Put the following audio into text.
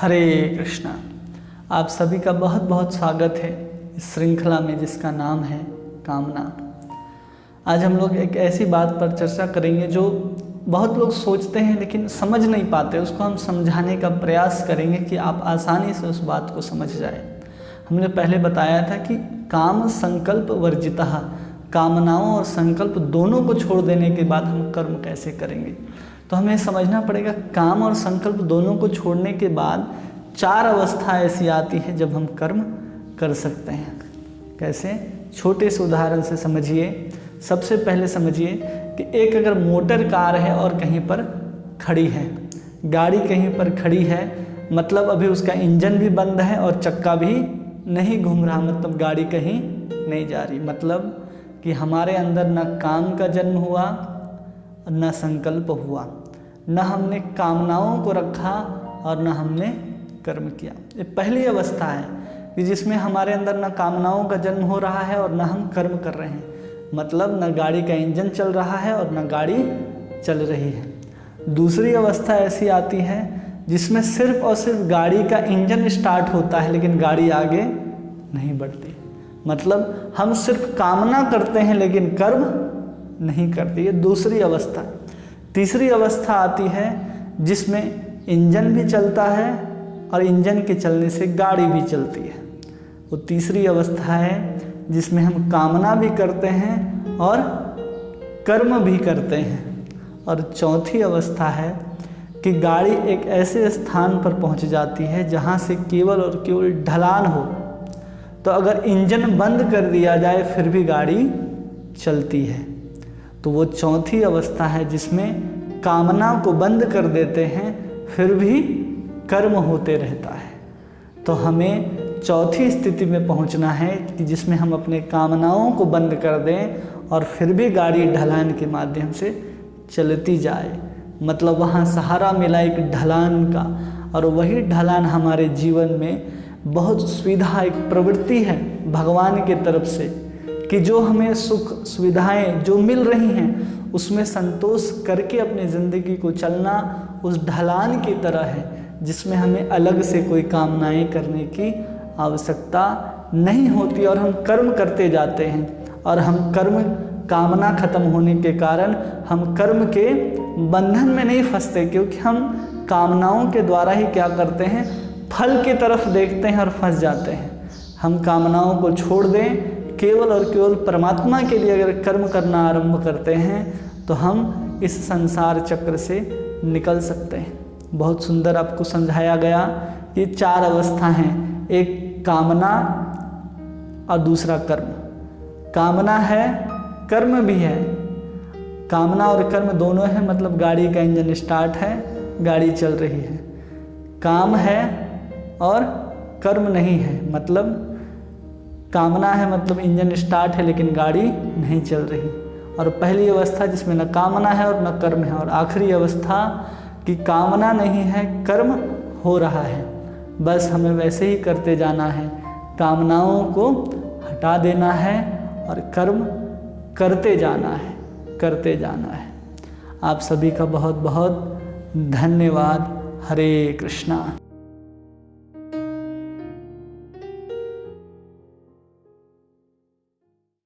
हरे कृष्णा। आप सभी का बहुत बहुत स्वागत है इस श्रृंखला में जिसका नाम है कामना। आज हम लोग एक ऐसी बात पर चर्चा करेंगे जो बहुत लोग सोचते हैं लेकिन समझ नहीं पाते। उसको हम समझाने का प्रयास करेंगे कि आप आसानी से उस बात को समझ जाए। हमने पहले बताया था कि काम संकल्प वर्जितः, कामनाओं और संकल्प दोनों को छोड़ देने के बाद हम कर्म कैसे करेंगे। तो हमें समझना पड़ेगा काम और संकल्प दोनों को छोड़ने के बाद 4 अवस्था ऐसी आती है जब हम कर्म कर सकते हैं। कैसे? छोटे से उदाहरण से समझिए। सबसे पहले समझिए कि एक अगर मोटर कार है और कहीं पर खड़ी है, गाड़ी कहीं पर खड़ी है, मतलब अभी उसका इंजन भी बंद है और चक्का भी नहीं घूम रहा, मतलब गाड़ी कहीं नहीं जा रही। मतलब कि हमारे अंदर न काम का जन्म हुआ न संकल्प हुआ, न हमने कामनाओं को रखा और न हमने कर्म किया। ये पहली अवस्था है कि जिसमें हमारे अंदर न कामनाओं का जन्म हो रहा है और न हम कर्म कर रहे हैं, मतलब न गाड़ी का इंजन चल रहा है और न गाड़ी चल रही है। दूसरी अवस्था ऐसी आती है जिसमें सिर्फ और सिर्फ गाड़ी का इंजन स्टार्ट होता है लेकिन गाड़ी आगे नहीं बढ़ती, मतलब हम सिर्फ कामना करते हैं लेकिन कर्म नहीं करते। ये दूसरी अवस्था। तीसरी अवस्था आती है जिसमें इंजन भी चलता है और इंजन के चलने से गाड़ी भी चलती है। वो तीसरी अवस्था है जिसमें हम कामना भी करते हैं और कर्म भी करते हैं। और चौथी अवस्था है कि गाड़ी एक ऐसे स्थान पर पहुंच जाती है जहां से केवल और केवल ढलान हो, तो अगर इंजन बंद कर दिया जाए फिर भी गाड़ी चलती है। तो वो चौथी अवस्था है जिसमें कामना को बंद कर देते हैं फिर भी कर्म होते रहता है। तो हमें चौथी स्थिति में पहुंचना है कि जिसमें हम अपने कामनाओं को बंद कर दें और फिर भी गाड़ी ढलान के माध्यम से चलती जाए। मतलब वहाँ सहारा मिला एक ढलान का, और वही ढलान हमारे जीवन में बहुत सुविधा, एक प्रवृत्ति है भगवान की तरफ से कि जो हमें सुख सुविधाएं जो मिल रही हैं उसमें संतोष करके अपनी ज़िंदगी को चलना उस ढलान की तरह है जिसमें हमें अलग से कोई कामनाएं करने की आवश्यकता नहीं होती और हम कर्म करते जाते हैं। और हम कर्म, कामना खत्म होने के कारण हम कर्म के बंधन में नहीं फंसते, क्योंकि हम कामनाओं के द्वारा ही क्या करते हैं, फल की तरफ देखते हैं और फंस जाते हैं। हम कामनाओं को छोड़ दें, केवल और केवल परमात्मा के लिए अगर कर्म करना आरंभ करते हैं तो हम इस संसार चक्र से निकल सकते हैं। बहुत सुंदर आपको समझाया गया। ये 4 अवस्था हैं, एक कामना और दूसरा कर्म। कामना है, कर्म भी है। कामना और कर्म दोनों है, मतलब गाड़ी का इंजन स्टार्ट है, गाड़ी चल रही है। काम है और कर्म नहीं है, मतलब कामना है मतलब इंजन स्टार्ट है लेकिन गाड़ी नहीं चल रही। और पहली अवस्था जिसमें न कामना है और न कर्म है। और आखिरी अवस्था कि कामना नहीं है, कर्म हो रहा है, बस हमें वैसे ही करते जाना है, कामनाओं को हटा देना है और कर्म करते जाना है, करते जाना है। आप सभी का बहुत बहुत धन्यवाद। हरे कृष्णा।